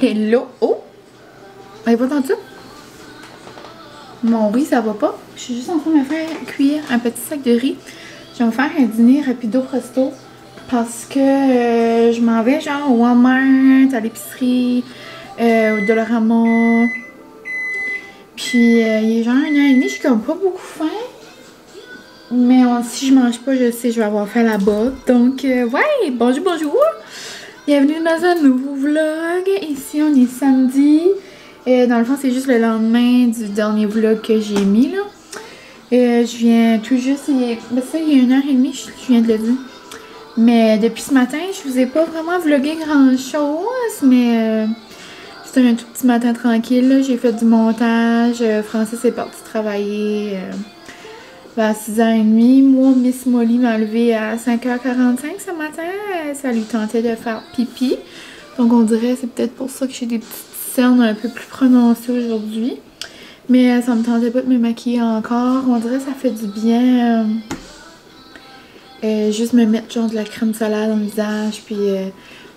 Hello! Oh! Avez pas entendu ça? Mon riz, ça va pas. Je suis juste en train de me faire cuire un petit sac de riz. Je vais me faire un dîner rapido presto parce que je m'en vais genre au Walmart, à l'épicerie, au Dollarama. Puis il est genre 1h30, je suis comme pas beaucoup faim. Mais si je mange pas, je sais, je vais avoir faim là-bas. Donc, ouais, bonjour, bonjour! Bienvenue dans un nouveau vlog. Ici, on est samedi. Dans le fond, c'est juste le lendemain du dernier vlog que j'ai mis, là. Je viens tout juste, il y a 1h30, je viens de le dire. Mais depuis ce matin, je vous ai pas vraiment vlogué grand-chose, mais c'était un tout petit matin tranquille. J'ai fait du montage, Francis est parti travailler à 6h30. Moi, Miss Molly m'a levé à 5h45 ce matin. Ça lui tentait de faire pipi. Donc on dirait c'est peut-être pour ça que j'ai des petites cernes un peu plus prononcées aujourd'hui. Mais ça me tentait pas de me maquiller encore. On dirait que ça fait du bien. Juste me mettre genre de la crème solaire dans le visage. Puis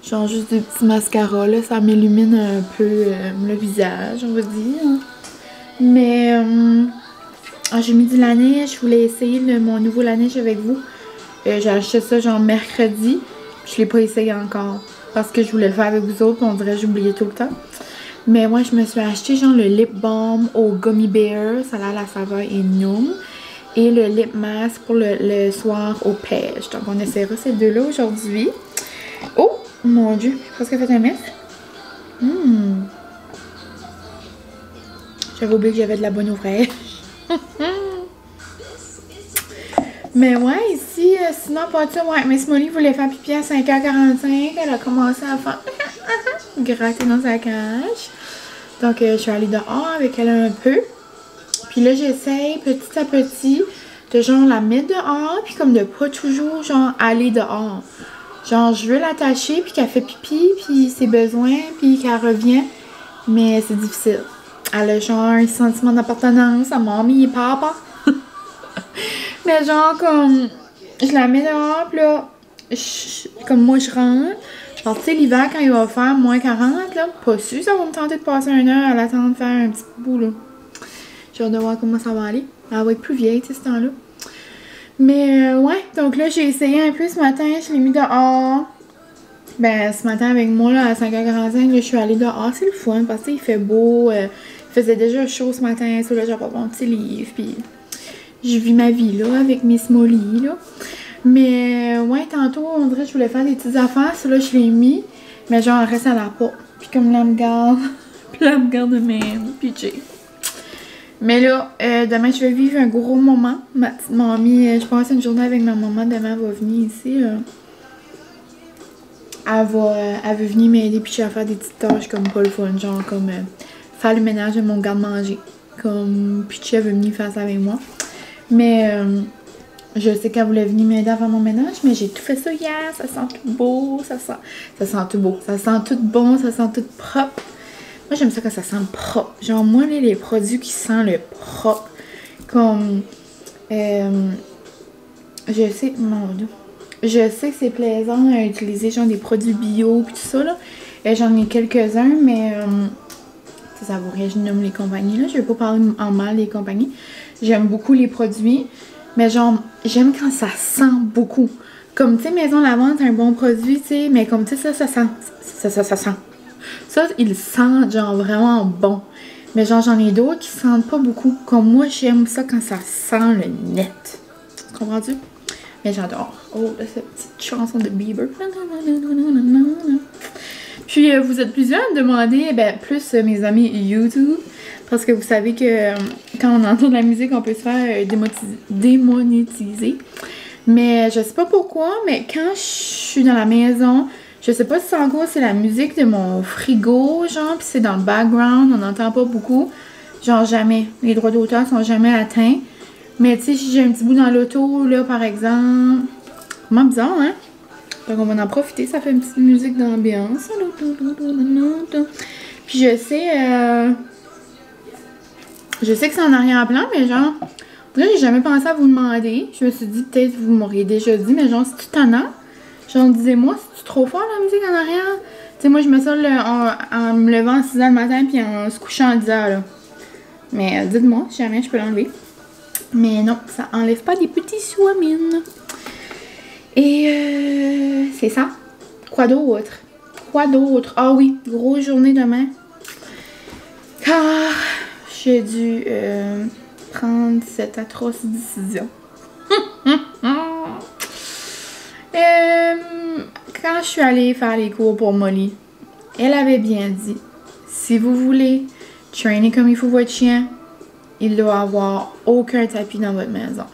genre juste des petits mascaras. Là, ça m'illumine un peu le visage, on va dire. Mais j'ai mis du Laneige. Je voulais essayer mon nouveau Laneige avec vous. J'ai acheté ça genre mercredi. Je l'ai pas essayé encore. Parce que je voulais le faire avec vous autres. On dirait que j'oubliais tout le temps. Mais moi, je me suis acheté genre le lip balm au Gummy Bear. Ça a la saveur énorme. Et le lip mask pour le soir au pêche. Donc, on essaiera ces deux-là aujourd'hui. Oh, mon Dieu. J'ai presque fait un mess. J'avais oublié que j'avais de la bonne eau fraîche. Mais ouais, ici, sinon, pas ça. Ouais, Miss Molly voulait faire pipi à 5h45. Elle a commencé à faire gratter dans sa cage. Donc, je suis allée dehors avec elle un peu. Puis là, j'essaye petit à petit de genre la mettre dehors. Puis comme de pas toujours genre aller dehors. Genre, je veux l'attacher puis qu'elle fait pipi. Puis ses besoins. Puis qu'elle revient. Mais c'est difficile. Elle a genre un sentiment d'appartenance à mamie et papa. Mais genre, comme je la mets dehors. Puis là, comme moi, je rentre. Genre, tu sais, l'hiver, quand il va faire moins 40, là, pas sûr, ça va me tenter de passer 1 heure à l'attendre de faire un petit bout, là. J'ai hâte de voir comment ça va aller. Elle va être plus vieille, tu sais, ce temps-là. Mais, ouais, donc là, j'ai essayé un peu ce matin, je l'ai mis dehors. Ben, ce matin, avec moi, là, à 5h45, là, je suis allée dehors. C'est le fun, parce que, il fait beau. Il faisait déjà chaud ce matin, so là, j'ai pas mon petit livre, puis je vis ma vie, là, avec Miss Molly, là. Mais, ouais, tantôt, on dirait que je voulais faire des petites affaires. Ça, là, je l'ai mis. Mais genre, elle reste à la porte. Puis comme là, elle me garde. Puis là, elle me garde de mes PJ. Mais là, demain, je vais vivre un gros moment. Ma petite mamie, je passe une journée avec ma maman. Demain, elle va venir ici. Elle veut venir m'aider. Puis je vais faire des petites tâches comme pas le fun. Genre, comme faire le ménage de mon garde-manger. Comme, puis elle veut venir faire ça avec moi. Mais... je sais qu'elle voulait venir m'aider à faire mon ménage, mais j'ai tout fait ça hier. Ça sent tout beau, ça sent tout beau, ça sent tout bon, ça sent tout propre. Moi, j'aime ça quand ça sent propre. Genre, moi, les produits qui sentent le propre, comme, je sais, mon Dieu, je sais que c'est plaisant à utiliser, genre, des produits bio et tout ça, là. J'en ai quelques-uns, mais, ça vaut rien, je nomme les compagnies, là. Je vais pas parler en mal des compagnies. J'aime beaucoup les produits. Mais genre, j'aime quand ça sent beaucoup. Comme, tu sais, Maison Lavande, c'est un bon produit, tu sais. Mais comme, tu sais, ça sent. Ça sent. Ça, il sent, genre, vraiment bon. Mais genre, j'en ai d'autres qui sentent pas beaucoup. Comme moi, j'aime ça quand ça sent le net. Comprends-tu? Mais j'adore. Oh, là, cette petite chanson de Bieber. Puis, vous êtes plusieurs à me demander, ben, plus mes amis YouTube. Parce que vous savez que quand on entend de la musique, on peut se faire démonétiser. Mais je sais pas pourquoi, mais quand je suis dans la maison, je sais pas si c'est encore c'est la musique de mon frigo, genre, puis c'est dans le background, on n'entend pas beaucoup. Genre jamais. Les droits d'auteur sont jamais atteints. Mais tu sais, si j'ai un petit bout dans l'auto, là, par exemple. Comment bizarre, hein? Donc on va en profiter, ça fait une petite musique d'ambiance. Puis je sais que c'est en arrière-plan, mais genre, là, j'ai jamais pensé à vous demander. Je me suis dit, peut-être vous m'auriez déjà dit, mais genre, c'est-tu tannant? Genre, disez-moi, c'est-tu trop fort la musique en arrière? Tu sais, moi, je mets ça en me levant à 6 h le matin puis en se couchant à 10 h, là. Mais dites-moi si jamais je peux l'enlever. Mais non, ça enlève pas des petits soimines. Et c'est ça. Quoi d'autre? Quoi d'autre? Ah oui, grosse journée demain. Car j'ai dû prendre cette atroce décision. Quand je suis allée faire les cours pour Molly, elle avait bien dit, si vous voulez trainer comme il faut votre chien, il doit avoir aucun tapis dans votre maison.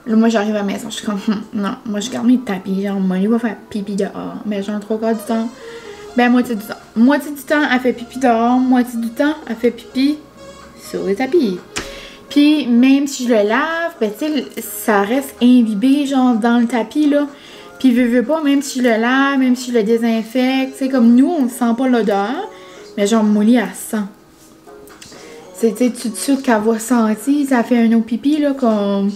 Là, moi, j'arrive à la maison, je suis comme, non, moi, je garde mes tapis, genre, Molly va faire pipi dehors. Mais genre, 3/4 du temps, ben, moitié du temps. Moitié du temps, elle fait pipi dehors, moitié du temps, elle fait pipi sur les tapis. Puis, même si je le lave, ben, tu sais, ça reste imbibé, genre, dans le tapis, là. Puis, veux pas, même si je le lave, même si je le désinfecte, tu sais, comme nous, on sent pas l'odeur, mais genre, Molly, elle sent. C'est, tu sais, tout de suite qu'elle va sentir, ça fait un autre pipi, là, comme...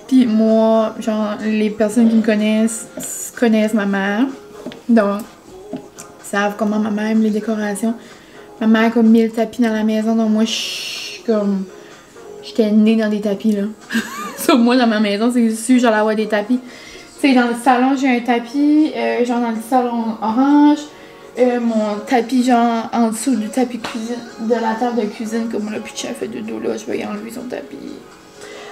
Puis moi, genre, les personnes qui me connaissent ma mère. Donc, savent comment ma mère aime les décorations. Ma mère a comme 1000 tapis dans la maison, donc moi, j'étais née dans des tapis, là. Sauf moi, dans ma maison, c'est sûr, j'allais avoir des tapis. Tu sais, dans le salon, j'ai un tapis, genre dans le salon orange. Mon tapis, genre, en dessous du tapis cuisine, de la table de cuisine, comme le petit chef fait dodo, là, je vais y enlever son tapis.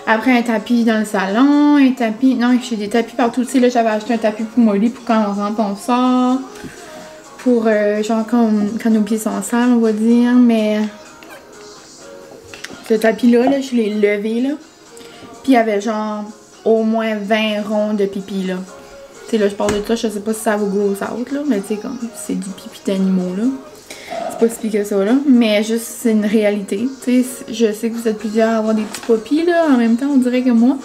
Après, un tapis dans le salon, un tapis... Non, j'ai des tapis partout. Tu sais, là, j'avais acheté un tapis pour Molly pour quand on rentre, on sort. Pour, genre, quand nos pieds sont sales, on va dire. Mais... ce tapis-là, là, je l'ai levé, là. Puis, il y avait, genre, au moins 20 ronds de pipi, là. Tu sais, là, je parle de ça, je sais pas si ça vaut gros out, là. Mais, tu sais, comme, c'est du pipi d'animaux, là. C'est pas si pire que ça, là. Mais juste, c'est une réalité. Tu sais, je sais que vous êtes plusieurs à avoir des petits popis, là, en même temps, on dirait que moi.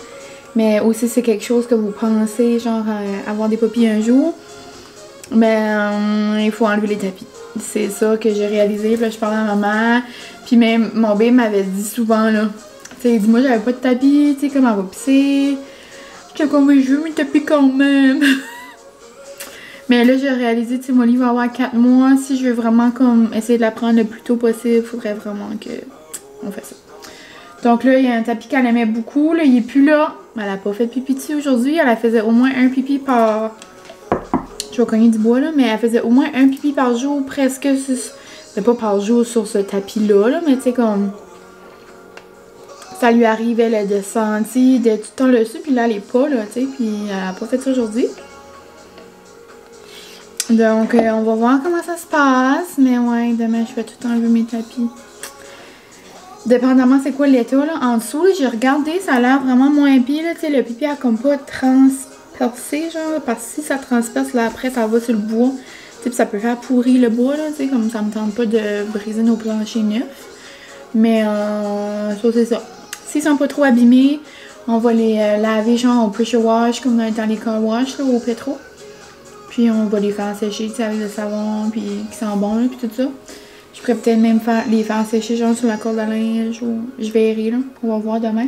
Mais aussi, c'est quelque chose que vous pensez, genre, avoir des popis un jour. Ben, il faut enlever les tapis. C'est ça que j'ai réalisé. Puis là, je parlais à ma mère. Puis même, mon bébé m'avait dit souvent, là. Tu sais, il dit, moi, j'avais pas de tapis, tu sais, comment on va pisser. J'étais comme, mais je veux mes tapis quand même. Mais là, j'ai réalisé, tu sais, Molly va avoir 4 mois. Si je veux vraiment comme essayer de la prendre le plus tôt possible, il faudrait vraiment que on fasse ça. Donc là, il y a un tapis qu'elle aimait beaucoup. Là, il est plus là. Elle a pas fait de pipi dessus aujourd'hui. Elle faisait au moins un pipi par... Je vais cogner du bois, là. Mais elle faisait au moins un pipi par jour, presque. C'est pas par jour sur ce tapis-là, là. Mais tu sais, comme... ça lui arrivait, là, de sentir, de tout le temps le dessus. Puis là, elle est pas, là, tu sais. Puis elle a pas fait ça aujourd'hui. Donc, on va voir comment ça se passe. Mais ouais, demain, je vais tout enlever mes tapis. Dépendamment c'est quoi l'état, là. En dessous, j'ai regardé, ça a l'air vraiment moins pire, là. Tu sais, le pipi a comme pas transpercé, genre. Parce que si ça transperce, là, après, ça va sur le bois. Tu sais, ça peut faire pourrir le bois, là. Tu sais, comme ça me tente pas de briser nos planchers neufs. Mais, ça, c'est ça. S'ils sont pas trop abîmés, on va les laver, genre, au pressure wash, comme dans les car wash, là, au pétro. Puis on va les faire sécher, tu sais, avec le savon, puis qui sent bon, là, puis tout ça. Je pourrais peut-être même les faire sécher, genre, sur la corde à linge, ou je verrai, là. On va voir demain.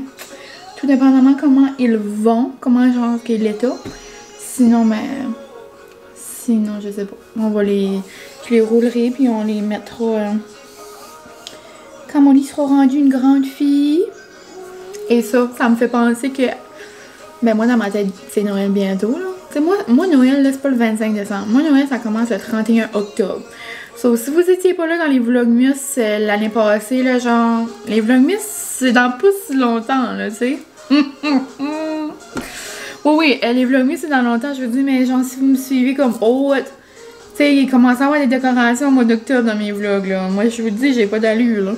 Tout dépendamment comment ils vont, comment, genre, quel est l'état. Sinon, ben... sinon, je sais pas. On va je les roulerai, puis on les mettra... quand Molly sera rendue une grande fille. Et ça me fait penser que... ben moi, dans ma tête, c'est Noël bientôt, là. Tu sais, moi, Noël, là, c'est pas le 25 décembre. Moi, Noël, ça commence le 31 octobre. So, si vous étiez pas là dans les Vlogmas l'année passée, là, genre... les Vlogmas, c'est dans pas si longtemps, là, tu sais. Oui, les Vlogmas, c'est dans longtemps, je vous dis, mais genre, si vous me suivez comme autre... tu sais, il commence à avoir des décorations au mois d'octobre dans mes vlogs, là. Moi, je vous dis, j'ai pas d'allure, là.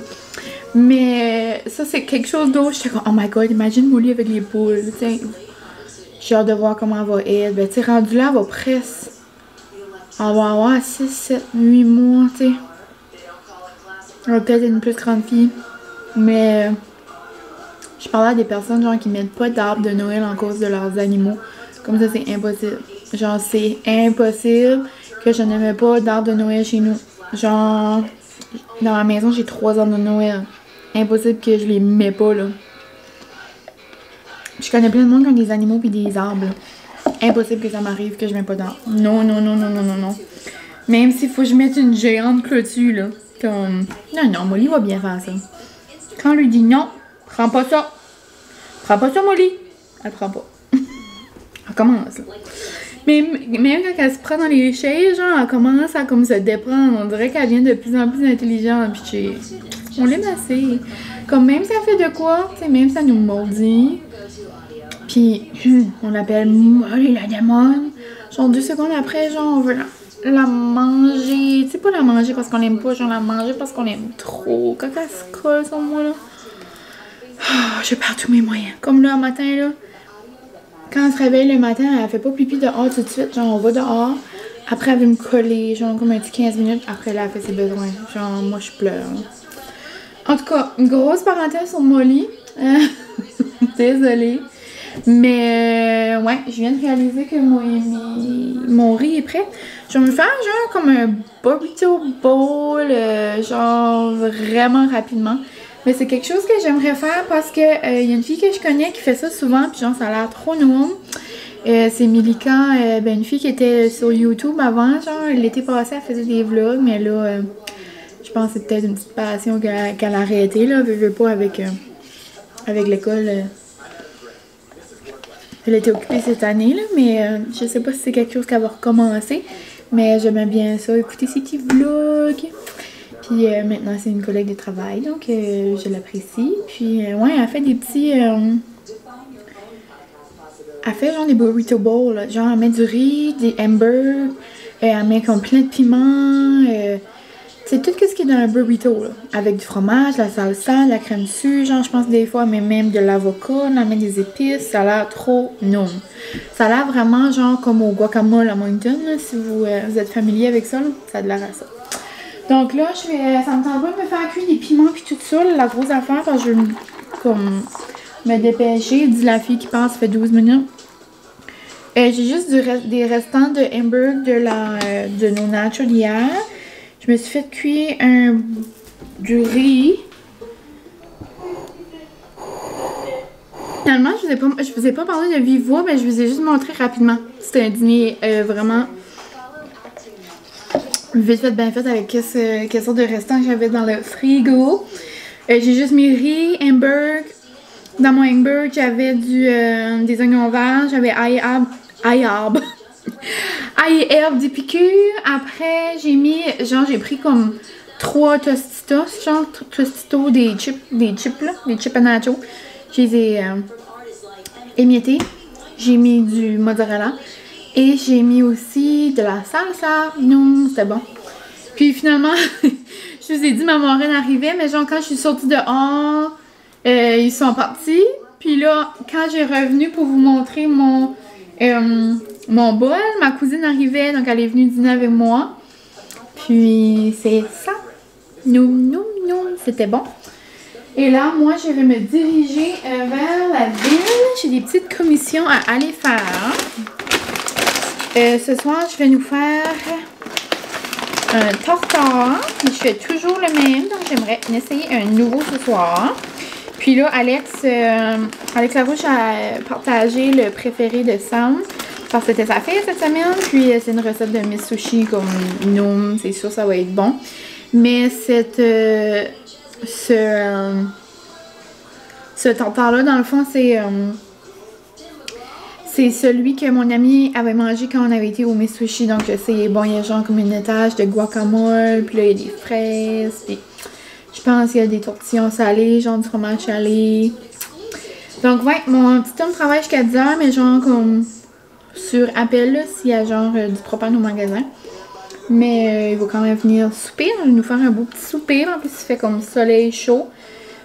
Mais ça, c'est quelque chose d'autre. J'étais comme, oh my god, imagine Molly avec les poules, tu sais. J'ai hâte de voir comment elle va être. Ben, tu sais, rendu là, elle va presque... elle va avoir 6, 7, 8 mois, tu sais. Elle va peut-être être une plus grande fille. Mais... je parlais à des personnes, genre, qui mettent pas d'arbre de Noël en cause de leurs animaux. Comme ça, c'est impossible. Genre, c'est impossible que je n'aimais pas d'arbre de Noël chez nous. Genre, dans ma maison, j'ai 3 arbres de Noël. Impossible que je les mets pas, là. Je connais plein de monde qui ont des animaux pis des arbres. Impossible que ça m'arrive que je mets pas d'arbres. Non, non, non, non, non, non, non. Même s'il faut que je mette une géante clôture, là. Comme... Non, Molly va bien faire ça. Quand on lui dit non, prends pas ça. Prends pas ça, Molly. Elle prend pas. Elle commence, là. Mais même quand elle se prend dans les chaises, genre, elle commence à comme se déprendre. On dirait qu'elle devient de plus en plus intelligente. Puis on l'aime assez. Comme même si elle fait de quoi, tu sais, même si elle nous maudit. Puis on l'appelle Molly la démon. Genre 2 secondes après, genre, on veut la manger. Tu sais, pas la manger parce qu'on l'aime pas, genre la manger parce qu'on l'aime trop. Quand elle se colle sur moi, là. Oh, je perds tous mes moyens. Comme là, un matin, là. Quand elle se réveille le matin, elle fait pas pipi dehors tout de suite. Genre, on va dehors. Après, elle veut me coller, genre, comme un petit 15 minutes. Après, là, elle fait ses besoins. Genre, moi, je pleure. En tout cas, une grosse parenthèse sur Molly. Désolée. Mais, ouais, je viens de réaliser que mon riz est prêt. Je vais me faire, genre, comme un burrito bowl, genre, vraiment rapidement. Mais c'est quelque chose que j'aimerais faire parce que y a une fille que je connais qui fait ça souvent, puis genre ça a l'air trop nouveau. C'est Milika, une fille qui était sur YouTube avant, genre l'été passé elle faisait des vlogs, mais là je pense que c'est peut-être une petite passion qu'elle a arrêtée là, veut pas avec l'école. Elle était occupée cette année là, mais je sais pas si c'est quelque chose qu'elle va recommencer. Mais j'aimais bien ça, écouter ses petits vlogs. Puis maintenant, c'est une collègue de travail, donc je l'apprécie. Puis, ouais, elle fait des petits... elle fait genre des burrito bowls, là. Genre, elle met du riz, des hamburgers, elle met comme plein de piments. C'est tout ce qui est dans un burrito, là. Avec du fromage, la salsa, la crème dessus. Genre, je pense des fois, elle met même de l'avocat, elle met des épices. Ça a l'air trop non. Ça a l'air vraiment genre comme au guacamole à Moncton, là. Si vous êtes familier avec ça, là, ça a de l'air à ça. Donc là, ça me tente pas de me faire cuire des piments puis tout ça, là, la grosse affaire, parce que je veux comme me dépêcher, dit la fille qui passe, ça fait 12 minutes. J'ai juste des restants de hamburg de nos nachos d'hier. Je me suis fait cuire du riz. Finalement, je vous ai pas parlé de vive voix, mais je vous ai juste montré rapidement. C'était un dîner vraiment... vite fait, bien fait avec quelle sorte de restant que j'avais dans le frigo. J'ai juste mis riz, hamburg. Dans mon hamburg, j'avais des oignons verts, j'avais ail et herbe du piqûre. Après, j'ai pris comme 3 tostitos, genre tostitos, des chips là, des chips à nacho. Je les ai émiettés. J'ai mis du mozzarella. Et j'ai mis aussi de la salsa. Non, c'était bon. Puis finalement, je vous ai dit, ma marraine arrivait, mais genre quand je suis sortie dehors, ils sont partis. Puis là, quand j'ai revenu pour vous montrer mon bol, ma cousine arrivait, donc elle est venue dîner avec moi. Puis c'est ça. C'était bon. Et là, moi, je vais me diriger vers la ville. J'ai des petites commissions à aller faire. Ce soir, je vais nous faire un tartare. Je fais toujours le même, donc j'aimerais essayer un nouveau ce soir. Puis là, Alex Larouche a partagé le préféré de Sam. Parce que c'était sa fête cette semaine. Puis c'est une recette de Miss Sushi comme Noom. C'est sûr ça va être bon. Mais ce tartare-là, dans le fond, c'est celui que mon ami avait mangé quand on avait été au Miss Sushi. Donc, c'est bon, il y a genre comme une étage de guacamole, puis là, il y a des fraises, puis je pense qu'il y a des tortillons salés, genre du fromage salé. Donc, ouais, mon petit homme travaille jusqu'à 10h, mais genre comme sur appel, là, s'il y a genre du propane au magasin. Mais il va quand même venir souper, il va nous faire un beau petit souper. En plus, il fait comme soleil chaud.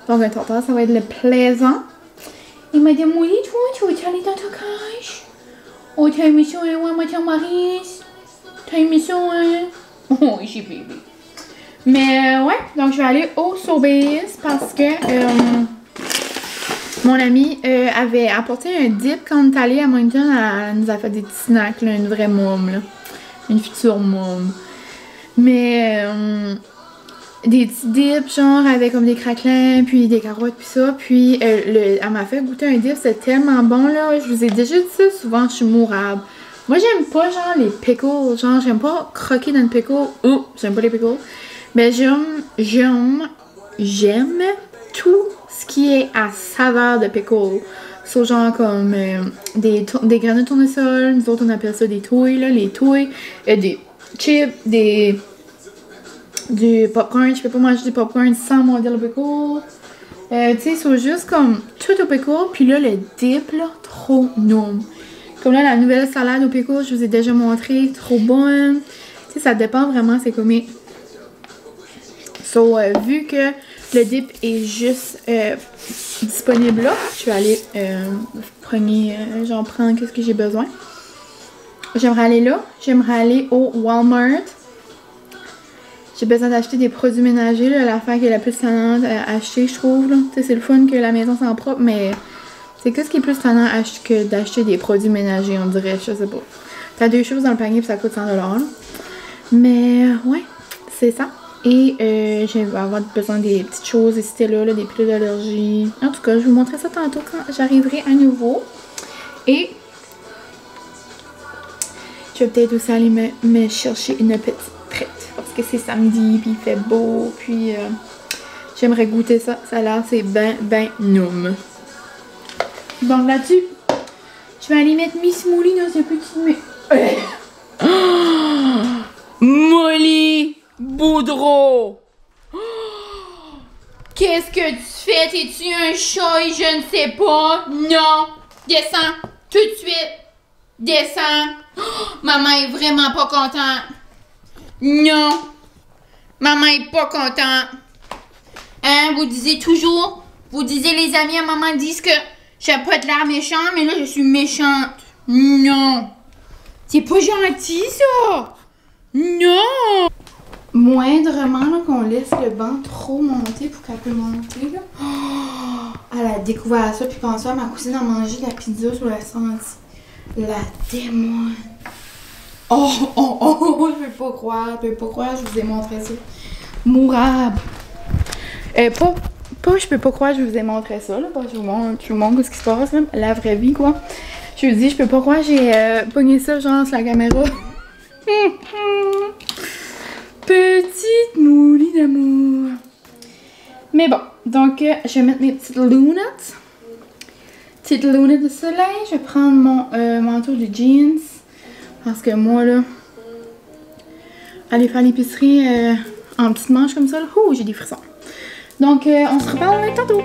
Donc, un tartare, ça va être le plaisant. Il m'a dit, Molly, toi, tu veux aller dans ta cage? Oh, t'as une mission, hein, moi, Mathieu Maurice? T'as une mission, hein? Oh, j'ai bébé. Mais, ouais, donc je vais aller au Sobeys parce que mon amie avait apporté un dip quand on est allé à Moncton. Elle nous a fait des petits snacks, là, une vraie môme, là. Une future môme. Mais... des petits dips, genre, avec comme des craquelins, puis des carottes, puis ça. Puis, elle m'a fait goûter un dip, c'est tellement bon, là. Je vous ai déjà dit ça, souvent, je suis mourable. Moi, j'aime pas, genre, les pickles. Genre, j'aime pas croquer dans le pickle. Oh, j'aime pas les pickles. Mais j'aime tout ce qui est à saveur de pickle. So, genre, comme des graines de tournesol. Nous autres, on appelle ça des touilles, là. Les touilles. Des chips, du popcorn. Je peux pas manger du popcorn sans manger le pickle. Tu sais, c'est juste comme tout au pickle. Puis là, le dip, là, trop nom. Comme là, la nouvelle salade au pickle, je vous ai déjà montré. Trop bonne. Tu sais, ça dépend vraiment, c'est comme... So, vu que le dip est juste disponible là, je vais aller j'en prends qu'est-ce que j'ai besoin. J'aimerais aller là. J'aimerais aller au Walmart. J'ai besoin d'acheter des produits ménagers, là, l'affaire qui est la plus tannante à acheter, je trouve. C'est le fun que la maison soit propre, mais c'est qu'est-ce qui est plus tannant que d'acheter des produits ménagers, on dirait, je sais pas. T'as 2 choses dans le panier puis ça coûte 100 $. Là. Mais ouais, c'est ça. Et je vais avoir besoin des petites choses, et c'était là, des pilules d'allergie. En tout cas, je vais vous montrer ça tantôt quand j'arriverai à nouveau. Et je vais peut-être aussi aller me chercher une petite traite. Parce que c'est samedi, puis il fait beau, puis j'aimerais goûter ça. Ça là, c'est ben noum. Donc là-dessus, je vais aller mettre mes smoothies dans ce petit... Molly Boudreau! Qu'est-ce que tu fais? T'es-tu un chat et je ne sais pas? Non! Descends! Tout de suite! Descends! Maman est vraiment pas contente! Non! Maman est pas contente! Hein? Vous disiez toujours? Vous disiez les amis à maman disent que j'ai pas de l'air méchant, mais là je suis méchante! Non! C'est pas gentil ça! Non! Moindrement là, qu'on laisse le banc trop monter pour qu'elle peut monter là. Oh, elle a découvert ça puis pensé à ma cousine a mangé de la pizza sur la senti. La démon. Oh, je peux pas croire, je vous ai montré ça. Mourable. Pas je peux pas croire, je vous ai montré ça là, parce que je vous montre ce qui se passe là, la vraie vie quoi. Je vous dis, je peux pas croire, j'ai pogné ça genre sur la caméra. Petite moulie d'amour. Mais bon, donc je vais mettre mes petites lunettes. Petites lunettes de soleil. Je vais prendre mon manteau de jeans. Parce que moi là, aller faire l'épicerie en petites manches comme ça, là, j'ai des frissons. Donc on se reparle tantôt.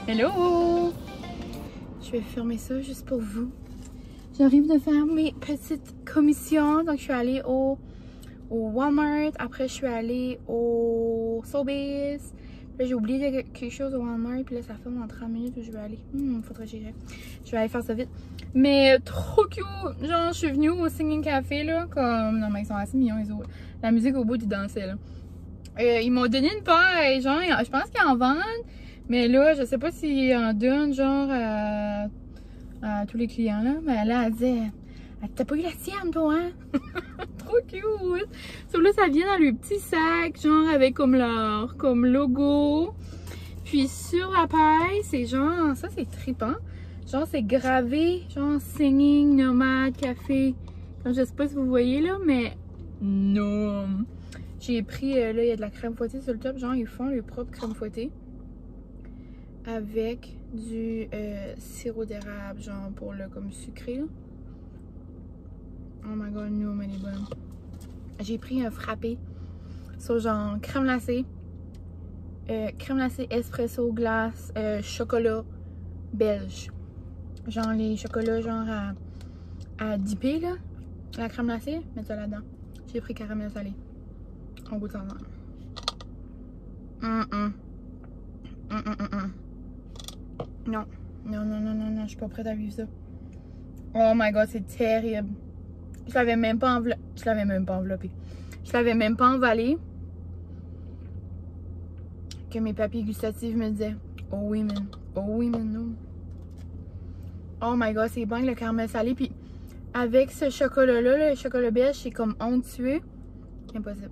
Hello! Je vais fermer ça juste pour vous. J'arrive de faire mes petites commissions. Donc, je suis allée au Walmart. Après, je suis allée au Sobeys. Là, j'ai oublié quelque chose au Walmart. Puis là, ça fait dans 30 minutes où je vais aller. Faudrait que j'y aille. Je vais aller faire ça vite. Mais trop cute! Genre, je suis venue au Singing Café, là. Comme... Non, mais ils sont assez mignons, ils ont... La musique au bout, ils dansaient, là. Ils m'ont donné une paille. Genre, je pense qu'ils en vendent. Mais là, je sais pas s'ils en donnent, genre, à tous les clients, là. Mais là, elle disait, t'as pas eu la tienne, toi, hein? Trop cute! Sauf là, ça vient dans le petit sac, genre, avec comme leur, comme logo. Puis sur la paille, c'est genre, ça, c'est trippant. Genre, c'est gravé, genre, Singing, Nomade, Café. Comme je sais pas si vous voyez, là, mais non! J'ai pris, là, il y a de la crème fouettée sur le top. Genre, ils font leur propre crème fouettée. Avec du sirop d'érable, genre pour le comme sucré là. Oh my god, non, mais elle est bonne. J'ai pris un frappé sur genre crème glacée espresso, glace, chocolat belge. Genre les chocolats genre à dipper là. La crème glacée, mets ça là-dedans. J'ai pris caramel salé. On goûte ça. Non, je suis pas prête à vivre ça. Oh my god, c'est terrible. Je l'avais même pas enveloppé. Je l'avais même pas emballé. Que mes papilles gustatives me disaient, oh oui, man, non. Oh my god, c'est bon le caramel salé. Puis avec ce chocolat-là, le chocolat belge, c'est comme onctueux. Impossible.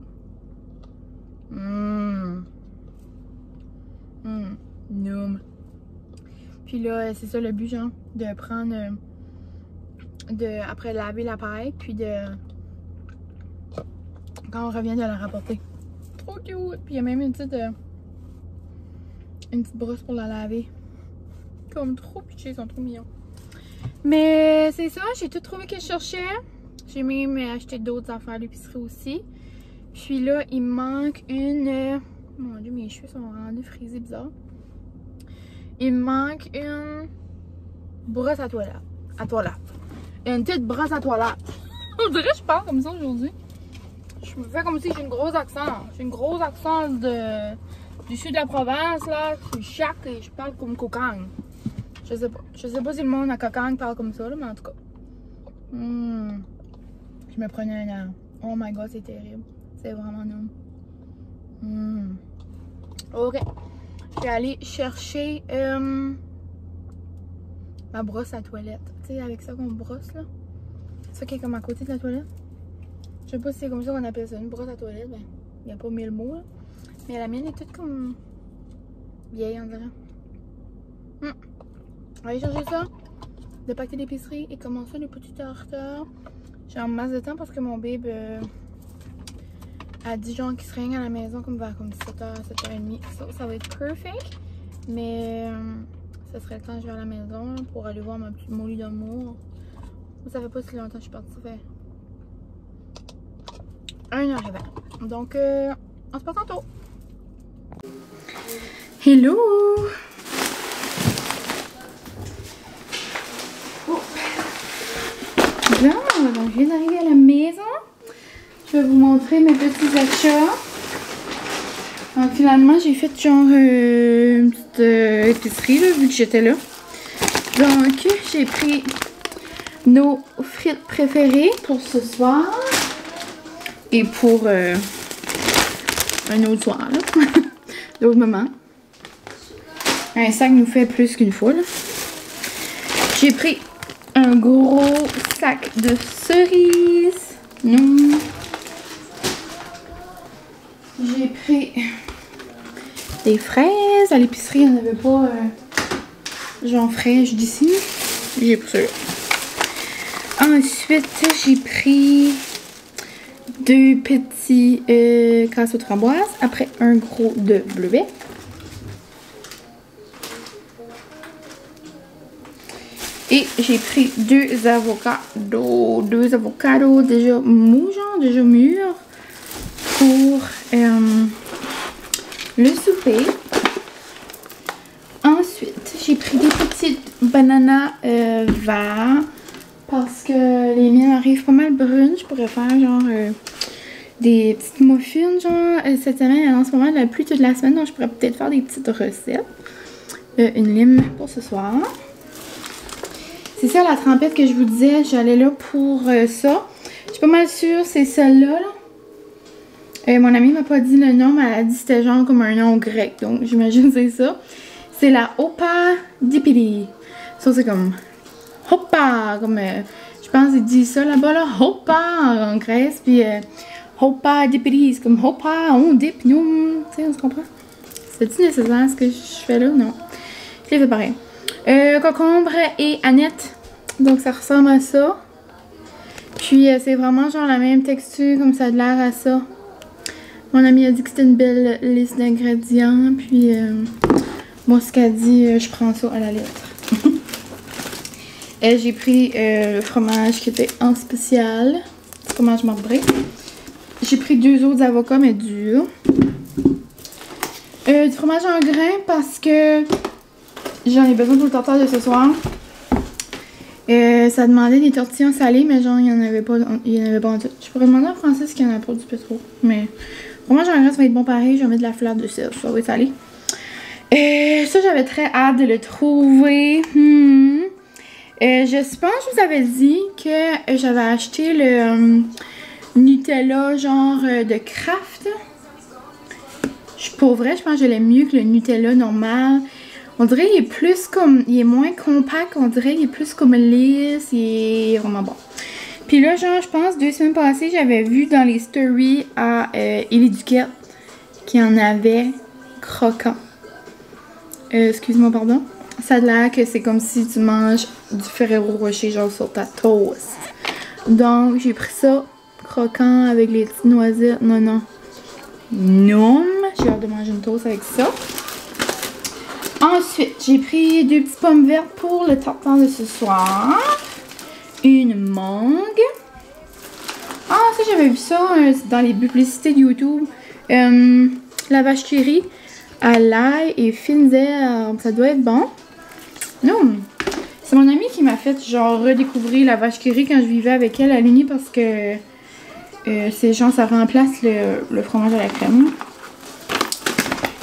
Noum. Puis là, c'est ça le but, genre, de prendre, après laver l'appareil, puis quand on revient, de la rapporter. Trop cute! Puis il y a même une petite brosse pour la laver. Comme trop pitchés, ils sont trop mignons. Mais c'est ça, j'ai tout trouvé que je cherchais. J'ai même acheté d'autres affaires à l'épicerie aussi. Puis là, il me manque une... Mon dieu, mes cheveux sont rendus frisés bizarre. Il me manque une brosse à toilette. Une petite brosse à toilette. On dirait que je parle comme ça aujourd'hui. Je me fais comme si j'ai une grosse accent. J'ai une grosse accent du sud de la province, là. Je suis chaque et je parle comme cocagne. Je sais pas. Je sais pas si le monde à cocagne parle comme ça, là, mais en tout cas. Je me prenais un an. Oh my god, c'est terrible. C'est vraiment non. Ok. Je vais aller chercher ma brosse à toilette. Tu sais, avec ça qu'on brosse, là. C'est ça qui est comme à côté de la toilette. Je sais pas si c'est comme ça qu'on appelle ça, une brosse à toilette. Ben, il n'y a pas 1000 mots, là. Mais la mienne est toute comme vieille, on dirait. On va aller chercher ça. De paquet d'épicerie. Et comment ça, les petites en retard? J'ai en masse de temps parce que mon babe a dit genre qu'il serait à la maison comme vers 17h, 7h30. Ça va être perfect. Mais ça serait le temps que je vais à la maison pour aller voir ma petite Molly d'amour. Ça fait pas si longtemps que je suis partie. Ça fait 1h20. Donc, on se passe tantôt. Hello! Bien, donc je viens d'arriver à la maison. Je vais vous montrer mes petits achats. Donc finalement, j'ai fait genre une petite épicerie là, vu que j'étais là. Donc j'ai pris nos frites préférées pour ce soir. Et pour un autre soir, là. D'autres moments. Un sac nous fait plus qu'une fois, là. J'ai pris un gros sac de cerises. J'ai pris des fraises. À l'épicerie, il n'y en avait pas genre fraîches d'ici. J'ai pris ça. Ensuite, j'ai pris 2 petits casses aux framboises. Après, un gros de bleuets. Et j'ai pris 2 avocados. 2 avocados déjà mous, genre, déjà mûrs. Pour le souper. Ensuite, j'ai pris des petites bananas verts. Parce que les miennes arrivent pas mal brunes. Je pourrais faire genre des petites muffins genre cette semaine. En ce moment, la pluie toute la semaine. Donc je pourrais peut-être faire des petites recettes. Une lime pour ce soir. C'est ça la trempette que je vous disais. J'allais là pour ça. Je suis pas mal sûre c'est celle-là. Là. Mon amie m'a pas dit le nom. Mais elle a dit que c'était genre comme un nom grec. Donc j'imagine que c'est ça. C'est la Opa Dipili. Ça c'est comme... Hoppa, comme je pense qu'ils disent ça là-bas, là, hoppa en Grèce, puis hoppa dipiri, c'est comme hoppa, on dip, nous, tu sais, on se comprend? C'est-tu nécessaire ce que je fais là? Non. Je l'ai fait pareil. Concombre et Annette, donc ça ressemble à ça. Puis c'est vraiment genre la même texture, comme ça a l'air à ça. Mon ami a dit que c'était une belle liste d'ingrédients, puis moi ce qu'elle dit, je prends ça à la lettre. J'ai pris le fromage qui était en spécial. Le fromage marbré. J'ai pris 2 autres avocats, mais durs. Du fromage en grains parce que j'en ai besoin pour le tartare de ce soir. Ça demandait des tortillons salés, mais genre, il n'y en avait pas en tout. Je pourrais demander à Francis qu'il y en a pas du pétro. Mais fromage en grains, ça va être bon pareil. Je vais mettre de la fleur dessus. Ça va être salé. Ça, j'avais très hâte de le trouver. Je pense que je vous avais dit que j'avais acheté le Nutella genre de Kraft. Pour vrai, je pense que je l'aime mieux que le Nutella normal. On dirait qu'il est plus comme... Il est moins compact, on dirait qu'il est plus comme lisse. Il est vraiment bon. Puis là, genre, je pense 2 semaines passées, j'avais vu dans les stories à Élie Duquette qu'il y en avait croquant. Excuse-moi, pardon. Ça a l'air que c'est comme si tu manges du Ferrero Rocher, genre sur ta toast. Donc, j'ai pris ça, croquant, avec les petites noisettes. Non, non. Non, j'ai hâte de manger une toast avec ça. Ensuite, j'ai pris 2 petites pommes vertes pour le tartare de ce soir. Une mangue. Ah, ça, j'avais vu ça dans les publicités de YouTube. La vache qui rit à l'ail et fines herbes. Ça doit être bon. Non. C'est mon amie qui m'a fait genre redécouvrir la vache qui rit quand je vivais avec elle à l'Uni parce que c'est genre ça remplace le fromage à la crème.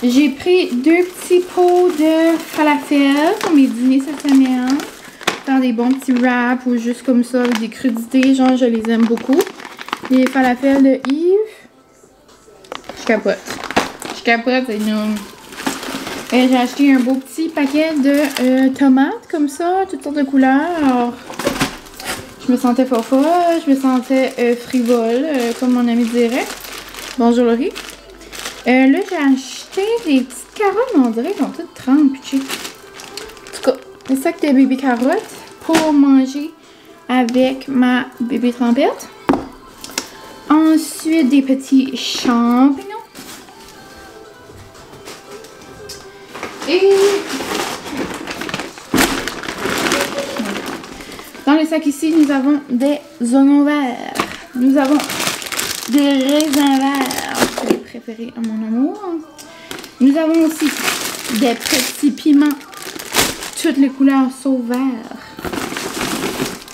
J'ai pris 2 petits pots de falafel pour mes dîners cette semaine. Faire des bons petits wraps ou juste comme ça avec des crudités. Genre, je les aime beaucoup. Les falafels de Yves. Je capote. Je capote, c'est énorme. J'ai acheté un beau petit paquet de tomates comme ça, toutes sortes de couleurs. Alors, je me sentais pas folle, je me sentais frivole, comme mon ami dirait. Bonjour Laurie. Là, j'ai acheté des petites carottes, mais on dirait qu'elles ont toutes trempées. En tout cas, un sac de bébé carottes pour manger avec ma bébé trempette. Ensuite, des petits champignons. Et dans le sac ici, nous avons des oignons verts. Nous avons des raisins verts, les préférés à mon amour. Nous avons aussi des petits piments, toutes les couleurs sauf vert.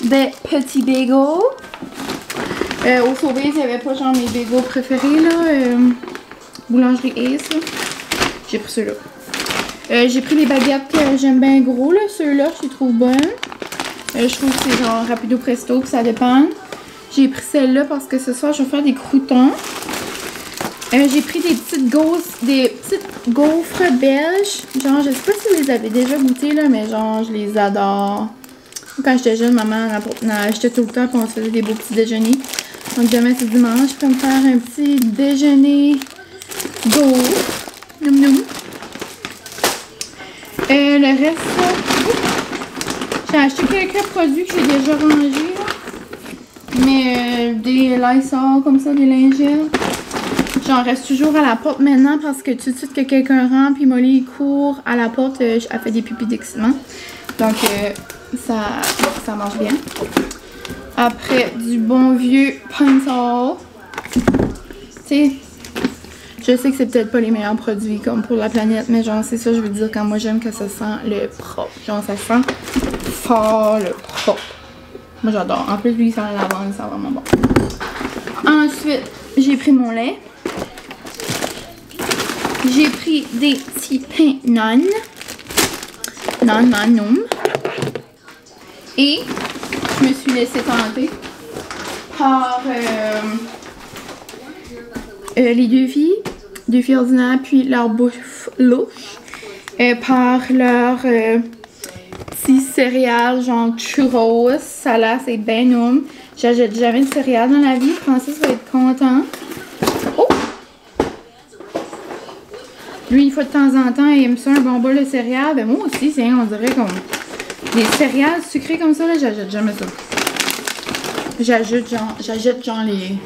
Des petits bagels. Au Sauvé, il n'y avait pas genre mes bagels préférés là. Boulangerie Ace. J'ai pris ceux-là. J'ai pris les baguettes que j'aime bien gros, là. Ceux-là, je les trouve bonnes. Je trouve que c'est genre rapido presto, que ça dépend. J'ai pris celle-là parce que ce soir, je vais faire des croûtons. J'ai pris des petites gaufres belges. Genre, je sais pas si vous les avez déjà goûtées, là, mais genre, je les adore. Quand j'étais jeune, maman en achetait tout le temps, puis on se faisait des beaux petits déjeuners. Donc, demain, c'est dimanche, je peux me faire un petit déjeuner gaufre. Noum noum. Le reste, j'ai acheté quelques produits que j'ai déjà rangés, là. Mais des Lysol comme ça, des lingettes. J'en reste toujours à la porte maintenant parce que tout de suite que quelqu'un rentre puis Molly court à la porte, elle fait des pipis d'excitement. Donc ça marche bien. Après, du bon vieux Pine-Sol. Tu sais, je sais que c'est peut-être pas les meilleurs produits comme pour la planète, mais genre c'est ça je veux dire quand moi j'aime que ça sent le propre. Genre ça sent fort le propre. Moi j'adore. En plus lui il sent la lavande, ça sent vraiment bon. Ensuite, j'ai pris mon lait. J'ai pris des petits pains non. Non. Et je me suis laissée tenter par les deux filles ordinaires, puis leur bouffe louche, par leur petit céréales genre churros. Ça là, c'est ben noum. J'achète jamais de céréales dans la vie. Francis va être content. Oh! Lui, une fois de temps en temps, il aime ça un bon bol de céréales. Ben moi aussi, c'est on dirait comme des céréales sucrées comme ça, là, j'achète jamais ça. J'achète genre les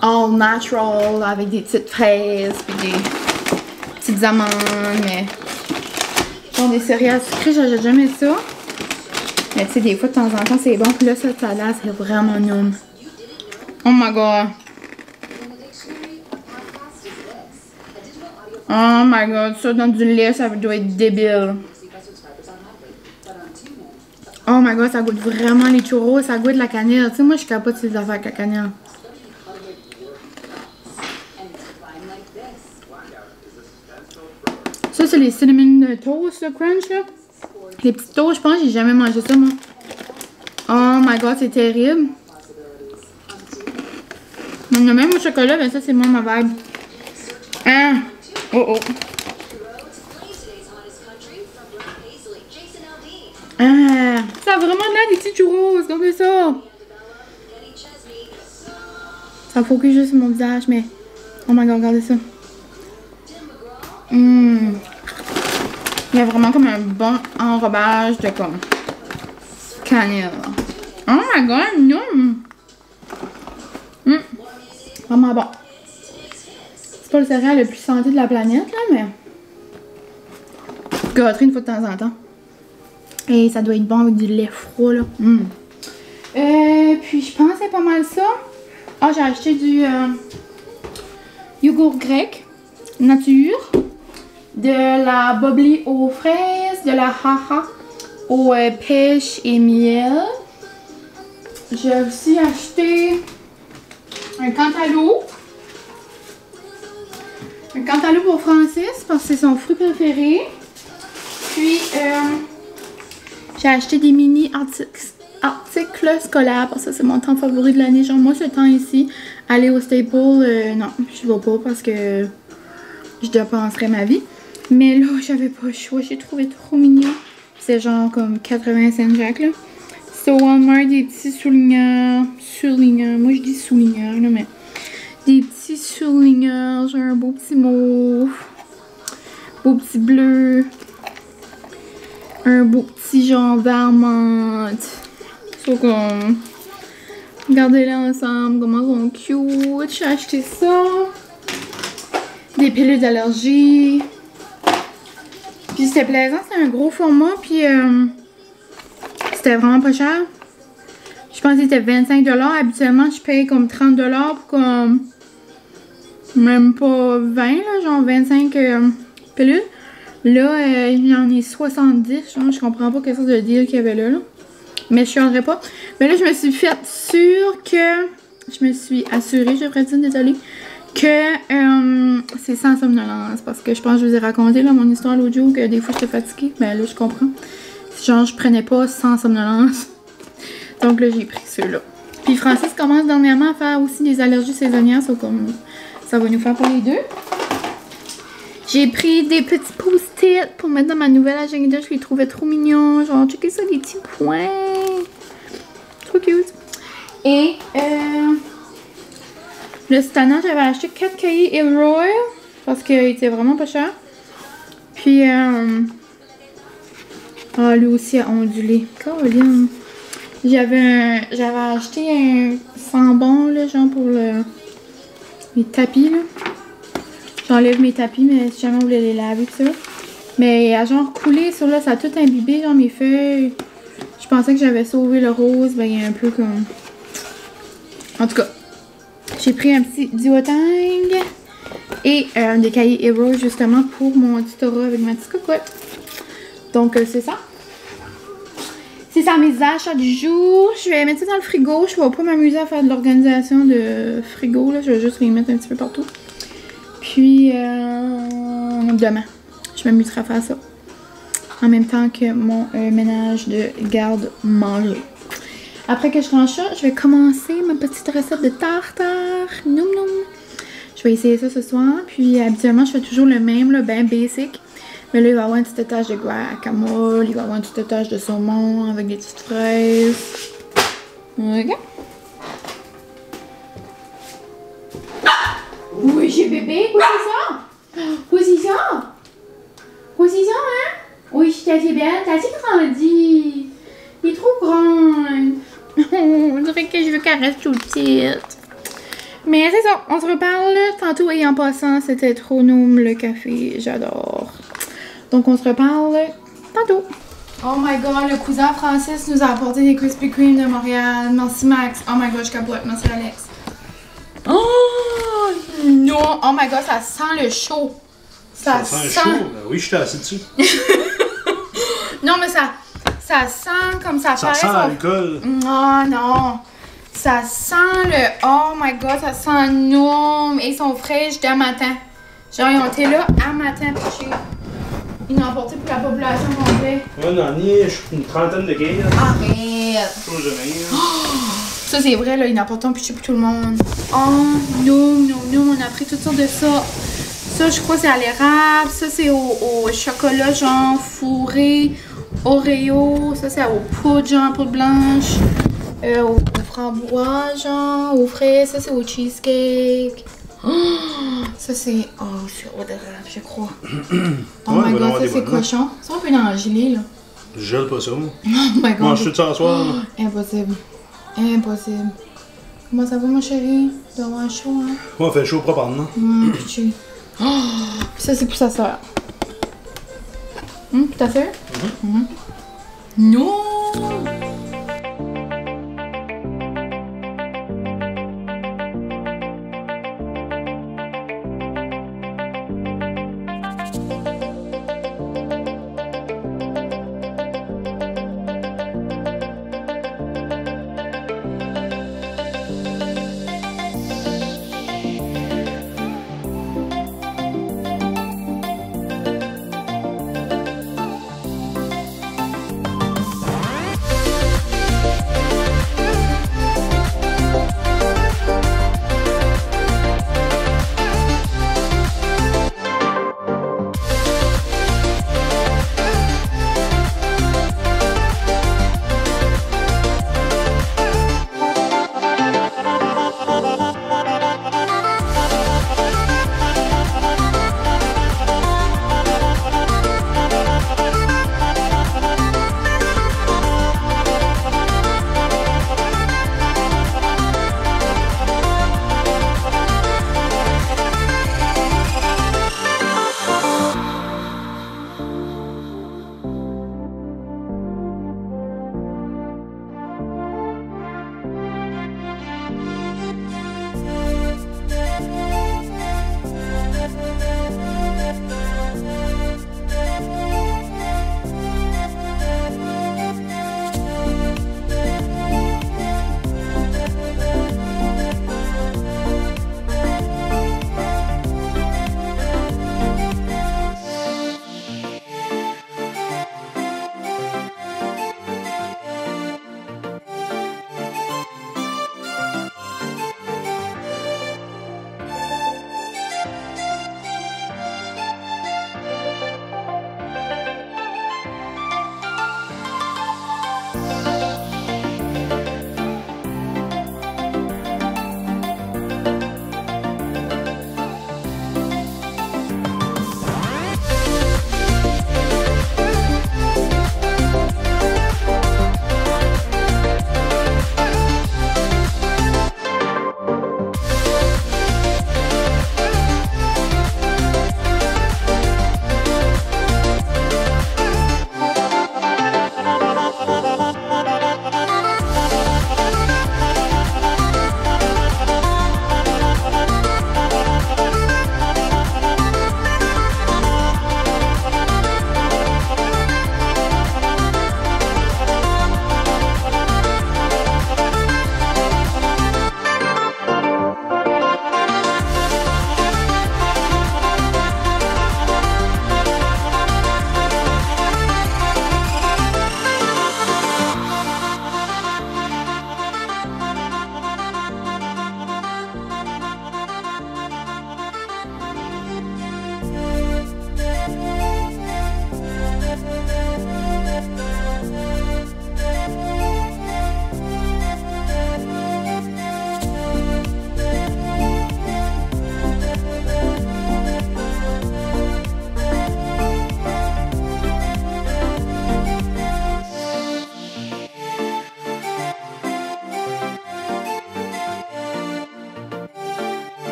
all natural avec des petites fraises puis des petites amandes, mais genre des céréales sucrées, j'achète jamais ça. Mais tu sais, des fois de temps en temps c'est bon. Puis là, ça là, c'est vraiment noum. Oh my god. Oh my god, ça dans du lait, ça doit être débile. Oh my god, ça goûte vraiment les churros, ça goûte la cannelle. Tu sais, moi je capote ces affaires avec la cannelle. Ça, c'est les cinnamon toast, le crunch, là. Les petits toasts, je pense, j'ai jamais mangé ça, moi. Oh my god, c'est terrible. Mais même au chocolat, ben ça, c'est moi ma vibe. Hein? Oh oh. Ça a vraiment l'air des petits churros. Regardez ça. Ça focus juste sur mon visage, mais... Oh my god, regardez ça. Il y a vraiment comme un bon enrobage de comme... cannelle. Oh my god, non! Vraiment bon. C'est pas le céréal le plus santé de la planète, là, mais... Gâterie une fois de temps en temps. Et ça doit être bon avec du lait froid, là. Puis je pense que c'est pas mal ça. Ah, j'ai acheté du yogourt grec nature, de la bubbly aux fraises, de la haha aux pêches et miel. J'ai aussi acheté un cantaloupe. Un cantaloupe pour Francis parce que c'est son fruit préféré. Puis j'ai acheté des mini articles scolaires parce que c'est mon temps favori de l'année. Genre moi ce temps ici, aller au Staples, non, je vais pas parce que je dépenserais ma vie. Mais là, j'avais pas le choix, j'ai trouvé trop mignon. C'est genre comme 85 Jack là. C'est au Walmart des petits souligneurs. Moi je dis souligneurs là, mais des petits souligneurs, genre un beau petit mauve, beau petit bleu, un beau petit genre vert menthe. So comme, regardez-les ensemble, comment ils sont cute. J'ai acheté ça. Des pilules d'allergie. Puis c'était plaisant, c'était un gros format, puis c'était vraiment pas cher. Je pense que c'était 25 $. Habituellement, je paye comme 30 $ pour comme... Même pas 20, là, genre 25 pilules. Là, j'en ai 70. Genre, je comprends pas quelle sorte de deal qu'il y avait là. Mais je changerai pas. Mais là, je me suis fait sûre que... Je me suis assurée, je devrais dire, désolée, que c'est sans somnolence. Parce que je pense que je vous ai raconté là, mon histoire l'autre jour, que des fois, j'étais fatiguée. Mais là, je comprends. Genre, je prenais pas sans somnolence. Donc là, j'ai pris ceux-là. Puis Francis commence dernièrement à faire aussi des allergies saisonnières. So, comme... Ça va nous faire pour les deux. J'ai pris des petits post-it pour mettre dans ma nouvelle agenda. Je les trouvais trop mignons. Genre, checkez ça, des petits points. Trop cute. Et, le cette année, j'avais acheté 4 cahiers Ilroy. Parce qu'ils étaient vraiment pas chers. Puis, ah, lui aussi a ondulé. Caroline. J'avais acheté un sambon, là, genre pour les tapis, là. J'enlève mes tapis, mais si jamais on voulait les laver, pis ça. Mais il a genre coulé sur là, ça a tout imbibé, genre mes feuilles. Je pensais que j'avais sauvé le rose, ben il y a un peu comme... En tout cas, j'ai pris un petit duotang et des cahiers Hero justement pour mon tutorat avec ma petite cocotte. Donc c'est ça. C'est ça mes achats du jour. Je vais mettre ça dans le frigo. Je vais pas m'amuser à faire de l'organisation de frigo, là. Je vais juste les mettre un petit peu partout. Puis, demain, je m'amuserai à faire ça. En même temps que mon ménage de garde-manger. Après que je range ça, je vais commencer ma petite recette de tartare. Noum noum. Je vais essayer ça ce soir. Puis, habituellement, je fais toujours le même, là, ben basic. Mais là, il va y avoir une petite étage de guacamole. Il va y avoir une petite étage de saumon avec des petites fraises. Ok. Oui, j'ai bébé. Quoi c'est ça? Quoi c'est ça? Quoi c'est ça, hein? Oui, je t'ai assez belle. T'as assez grandi. Il est trop grand. On dirait que je veux qu'elle reste toute petite. Mais c'est ça. On se reparle tantôt. Et en passant, c'était trop noum le café. J'adore. Donc, on se reparle tantôt. Oh my god, le cousin Francis nous a apporté des Krispy Kreme de Montréal. Merci Max. Oh my god, je capote. Merci Alex. Oh non! Oh my god, ça sent le chaud. Ça sent le chaud? Ben oui, je suis assis dessus. Non, mais ça sent comme ça. Ça sent l'alcool. Oh non! Ça sent le... Oh my god, ça sent noum. Et ils sont fraîches dès matin. Genre, ils ont été là à matin pour chez... Ils n'ont apporté pour la population complète. Ouais, on en est une trentaine de gays. Arrête! Ça, c'est vrai, là, ils n'ont apporté pour tout le monde. Oh, non, on a pris toutes sortes de ça. Ça, je crois, c'est à l'érable. Ça, c'est au chocolat, genre fourré Oreo, ça c'est aux poudres, genre poudre blanche. Aux framboises, genre, aux fraises, ça c'est au cheesecake. Oh, ça c'est. Oh, c'est odorable, je crois. Oh Ouais, my god, ça des c'est bonnes, cochon. Ça on peut l'engeler là. Je gèle pas ça, moi. Oh my god. Mange tout ça ce soir, là. Impossible. Impossible. Comment ça va, mon chéri? Tu dois avoir chaud, hein? Ouais, fait chaud propre, non? Petit. Oh, ça, c'est pour sa soeur. Pour ta soeur? Non!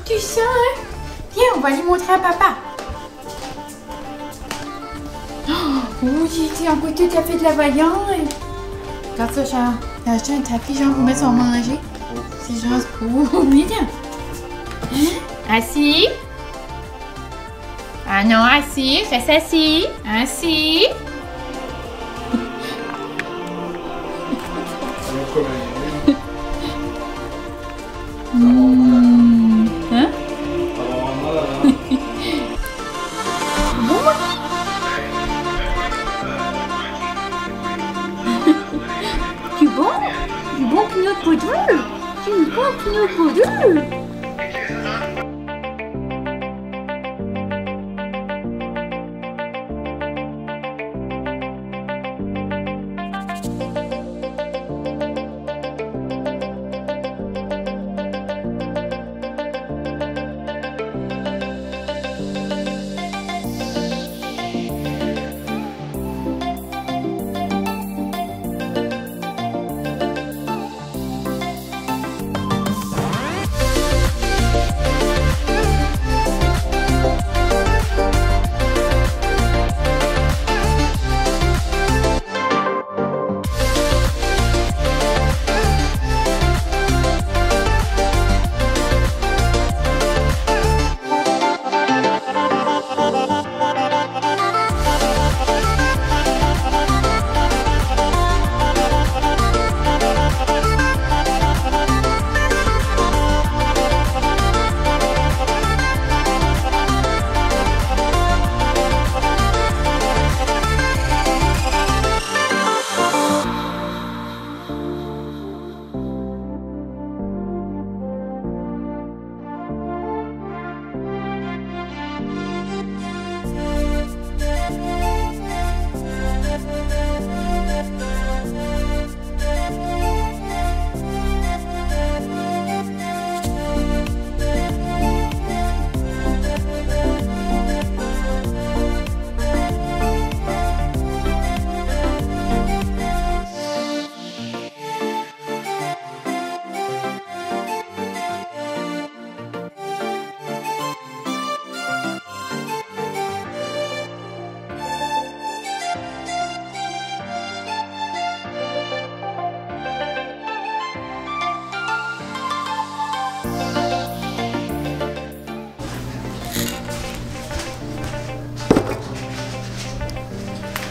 Tu sens, hein? Viens, on va lui montrer à papa. Oui, tiens, en côté, tu as fait de la vaillante. Regarde ça, Charles. T'as acheté un tapis, genre, pour mettre son manger. si j'ose. Oh, mais viens. Hein? Assis. Ah non, assis. Reste assis. Assis. Hein? Tu es bon? Tu es bon peanut butter? Tu es bon peanut butter?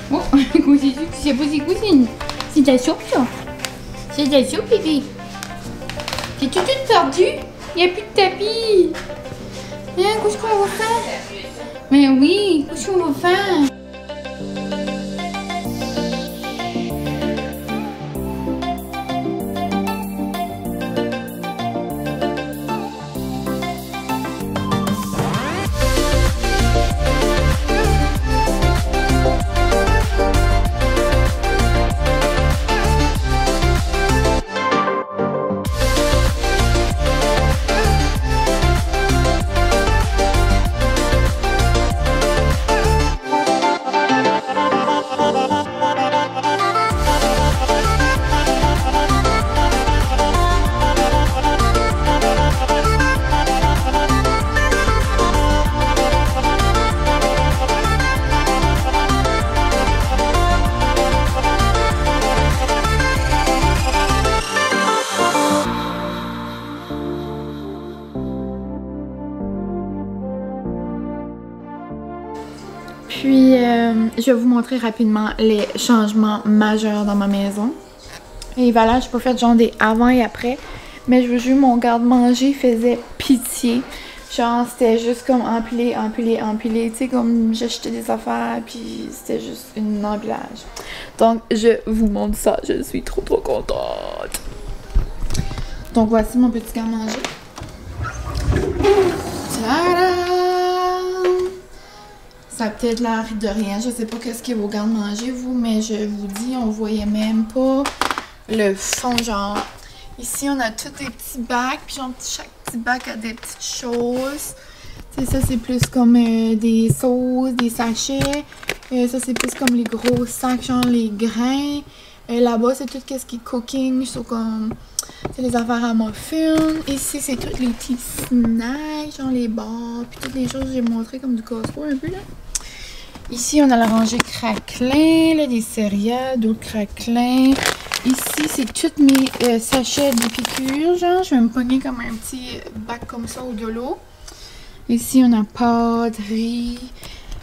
Oh, c'est pas des cousines. C'est de la soupe, ça. C'est de la soupe, bébé. T'es tout perdu? Il n'y a plus de tapis. Hein, qu'est-ce qu'on va faire? Mais oui, qu'est-ce qu'on va faire? Puis, je vais vous montrer rapidement les changements majeurs dans ma maison. Et voilà, j'ai pas fait genre des avant et après. Mais je vous jure, mon garde-manger faisait pitié. Genre, c'était juste comme empiler. Tu sais, comme j'achetais des affaires, puis c'était juste une empilage. Donc, je vous montre ça. Je suis trop contente. Donc, voici mon petit garde-manger. Tadam! Ça a peut-être l'air de rien. Je sais pas qu'est-ce que vos garde-manger, vous, mais je vous dis, on voyait même pas le fond, genre. Ici, on a tous des petits bacs, puis genre, chaque petit bac a des petites choses. Tu sais, ça, c'est plus comme des sauces, des sachets. Ça, c'est plus comme les gros sacs, genre les grains. Là-bas, c'est tout ce qui est cooking, so comme, c'est les affaires à muffins. Ici, c'est tous les petits snacks, genre les bars, puis toutes les choses que j'ai montrées comme du Costco un peu, là. Ici, on a la rangée craquelin, là, des céréales, d'autres craquelins. Ici, c'est tous mes sachets d'épicure, genre. Je vais me pogner comme un petit bac comme ça au YOLO. Ici, on a pâte, riz.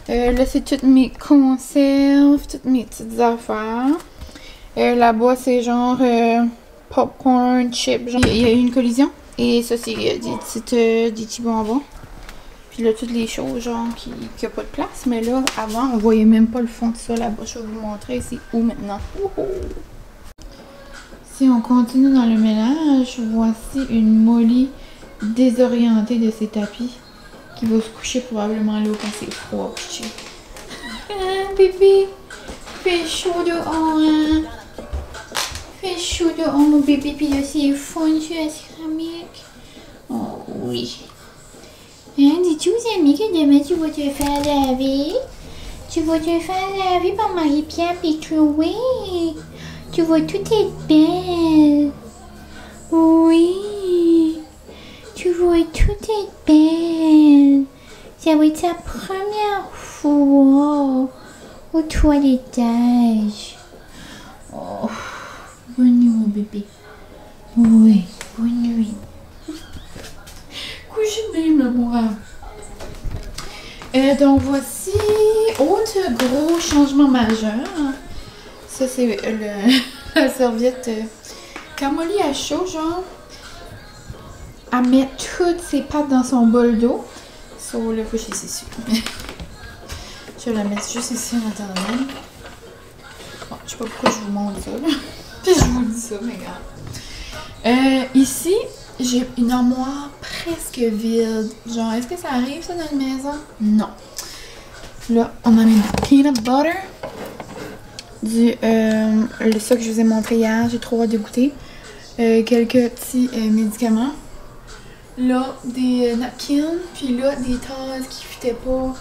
Là, c'est toutes mes conserves, toutes mes petites affaires. Là-bas, c'est genre popcorn, chips. Genre. Il y a eu une collision. Et ça, c'est des petits bonbons. Puis là, toutes les choses, genre, qui n'ont pas de place. Mais là, avant, on voyait même pas le fond de ça là-bas. Je vais vous montrer. C'est où maintenant? Si on continue dans le ménage, voici une Molly désorientée de ses tapis qui va se coucher probablement là quand c'est froid. Ah, bébé, fait chaud dehors, hein? Fait chaud dehors, mon bébé, puis là, c'est fun sur la céramique. Oh oui. Hein, dis-tu aux amis que demain tu vas te faire laver? Tu vas te faire laver par Marie-Pierre et Chloé. Tu vas tout être belle. Oui. Tu vas tout être belle. Ça va être sa première fois au toilettage. Oh. Bonne nuit, mon bébé. Oui, bonne nuit. Couche bien, maman. Donc, voici autre gros changement majeur. Ça, c'est la serviette. Quand Molly a chaud, genre, elle met toutes ses pattes dans son bol d'eau. So, là, faut que je les essuie. Je vais la mettre juste ici en attendant. Bon, je sais pas pourquoi je vous montre ça, là. Puis je vous dis ça, mais regarde. Ici, j'ai une armoire presque vide. Genre, est-ce que ça arrive, ça, dans une maison? Non. Là, on a mis du peanut butter. Ça que je vous ai montré hier, j'ai trop hâte de goûter. Quelques petits médicaments. Là, des napkins, puis là, des tasses qui fitaient pas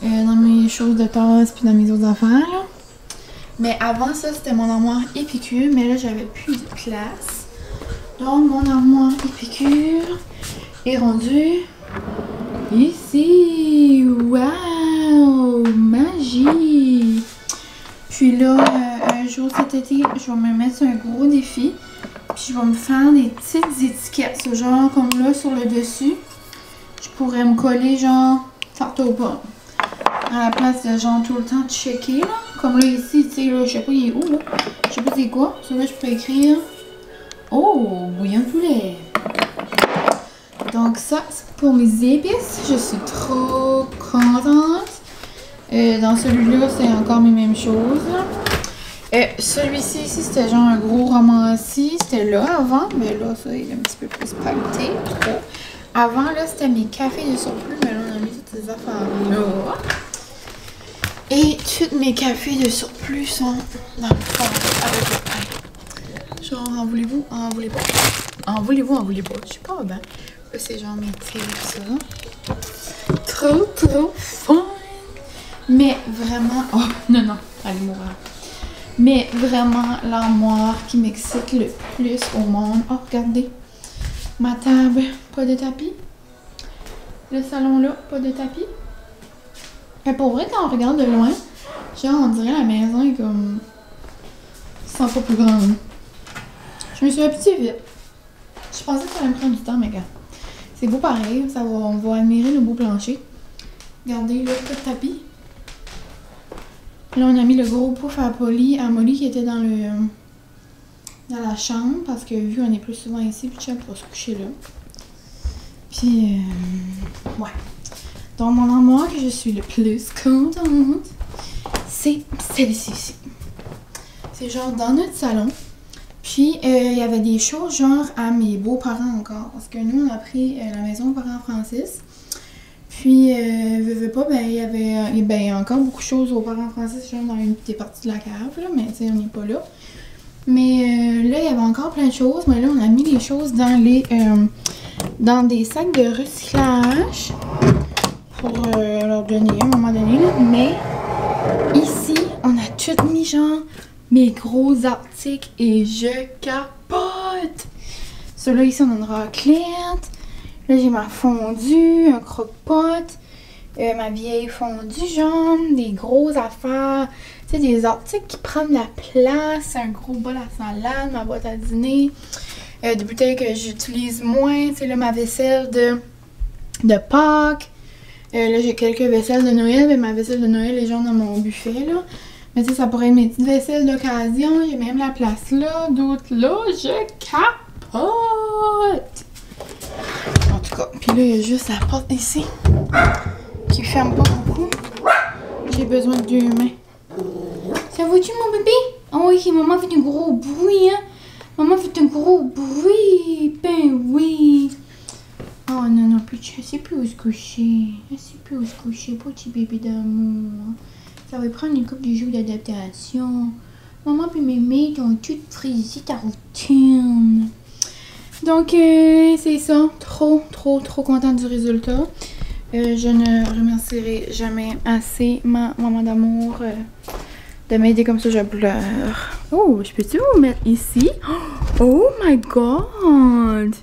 dans mes choses de tasses puis dans mes autres affaires, là. Mais avant ça, c'était mon armoire épicure, mais là, j'avais plus de place. Donc, mon armoire épicure est rendue ici. Waouh! Magie! Puis là, un jour cet été, je vais me mettre sur un gros défi. Puis je vais me faire des petites étiquettes. Ce genre comme là sur le dessus. Je pourrais me coller genre tarte aux pommes. À la place de genre tout le temps checker là. Comme là ici, tu sais, là, je sais pas il est où là. Je sais pas c'est quoi. Ça là, je peux écrire. Oh, bouillon de poulet. Donc ça, c'est pour mes épices. Je suis trop contente. Dans celui-là, c'est encore mes mêmes choses. Celui-ci, ici, c'était genre un gros romancier. C'était là avant, mais là, ça, il est un petit peu plus pailleté. Trop. Avant, là, c'était mes cafés de surplus, mais là, on a mis toutes ces affaires-là. Et tous mes cafés de surplus sont dans le fond avec le pain. Genre, en voulez-vous? En voulez pas? En voulez-vous? En voulez pas? Je sais pas, ben. Là, c'est genre mes thés et ça. Trop, trop fun! Mais vraiment... Oh, non, non, allez mourir. Mais vraiment, l'armoire qui m'excite le plus au monde. Oh, regardez. Ma table, pas de tapis. Le salon là, pas de tapis. Mais pour vrai, quand on regarde de loin, genre, on dirait la maison est comme 100 fois plus grande. Je me suis habituée vite. Je pensais que ça allait me prendre du temps, mais regarde. C'est beau pareil. On va admirer le beau plancher. Regardez, là, pas de tapis. Là, on a mis le gros pouf à Molly qui était dans la chambre parce que vu qu'on est plus souvent ici, puis Chap va se coucher là. Puis, ouais. Donc, mon armoire que je suis le plus contente, c'est celle-ci ici. C'est genre dans notre salon. Puis, il y avait des choses genre à mes beaux-parents encore. Parce que nous, on a pris la maison aux parents Francis. Puis, veux pas, ben, il y avait encore beaucoup de choses aux parents Francis, genre dans une des parties de la cave, là, mais tu sais, on n'est pas là. Mais là, il y avait encore plein de choses, mais là, on a mis les choses dans des sacs de recyclage pour leur donner à un moment donné, là. Mais ici, on a tout mis, genre, mes gros articles et je capote! Celui-là, ici, on a une raclette. Là, j'ai ma fondue, un croque-pot. Ma vieille fondue jaune, des grosses affaires, tu sais, des articles qui prennent la place, un gros bol à salade, ma boîte à dîner, des bouteilles que j'utilise moins, tu sais, là, ma vaisselle de Pâques. Là, j'ai quelques vaisselles de Noël, mais ma vaisselle de Noël est genre dans mon buffet, là. Mais tu sais, ça pourrait être mes petites vaisselles d'occasion. J'ai même la place là, d'autres là. Je capote! En tout cas, puis là, il y a juste la porte ici qui ferme pas beaucoup. J'ai besoin de 2 mains. Ça va-tu, mon bébé? Oh oui, maman fait un gros bruit, hein? Maman fait un gros bruit. Ben oui. Oh non, non, plus, je sais plus où se coucher. Je sais plus où se coucher, petit bébé d'amour. Ça va prendre une couple de jours d'adaptation. Maman et mémé ont toutes frisé ta routine. Donc, c'est ça. Trop contente du résultat. Je ne remercierai jamais assez ma maman d'amour de m'aider comme ça, je pleure. Oh, je peux-tu vous mettre ici? Oh my god!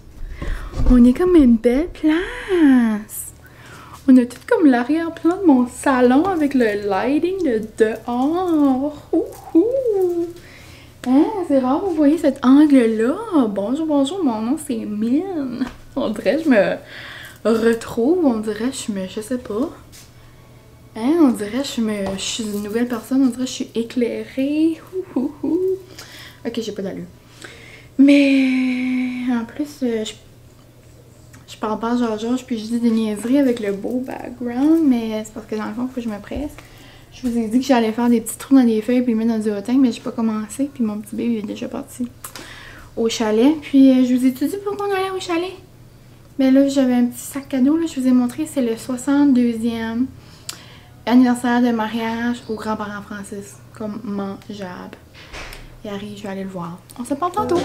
On est comme une belle place. On a tout comme l'arrière-plan de mon salon avec le lighting de dehors. Hein, c'est rare, vous voyez cet angle-là. Bonjour, bonjour, mon nom c'est Mine. On dirait que je me retrouve, on dirait que je sais pas. Hein, on dirait que je suis une nouvelle personne, on dirait que je suis éclairée. Ok, j'ai pas d'allure. Mais en plus, je parle pas genre, puis je dis des niaiseries avec le beau background, mais c'est parce que dans le fond, il faut que je me presse. Je vous ai dit que j'allais faire des petits trous dans des feuilles puis les mettre dans du hotting, mais j'ai pas commencé, puis mon petit bébé est déjà parti au chalet. Puis je vous ai tout dit pourquoi on allait au chalet. Ben là, j'avais un petit sac cadeau, là, je vous ai montré, c'est le 62e anniversaire de mariage aux grands-parents Francis, comme mangeable. Il arrive, je vais aller le voir. On se parle tantôt!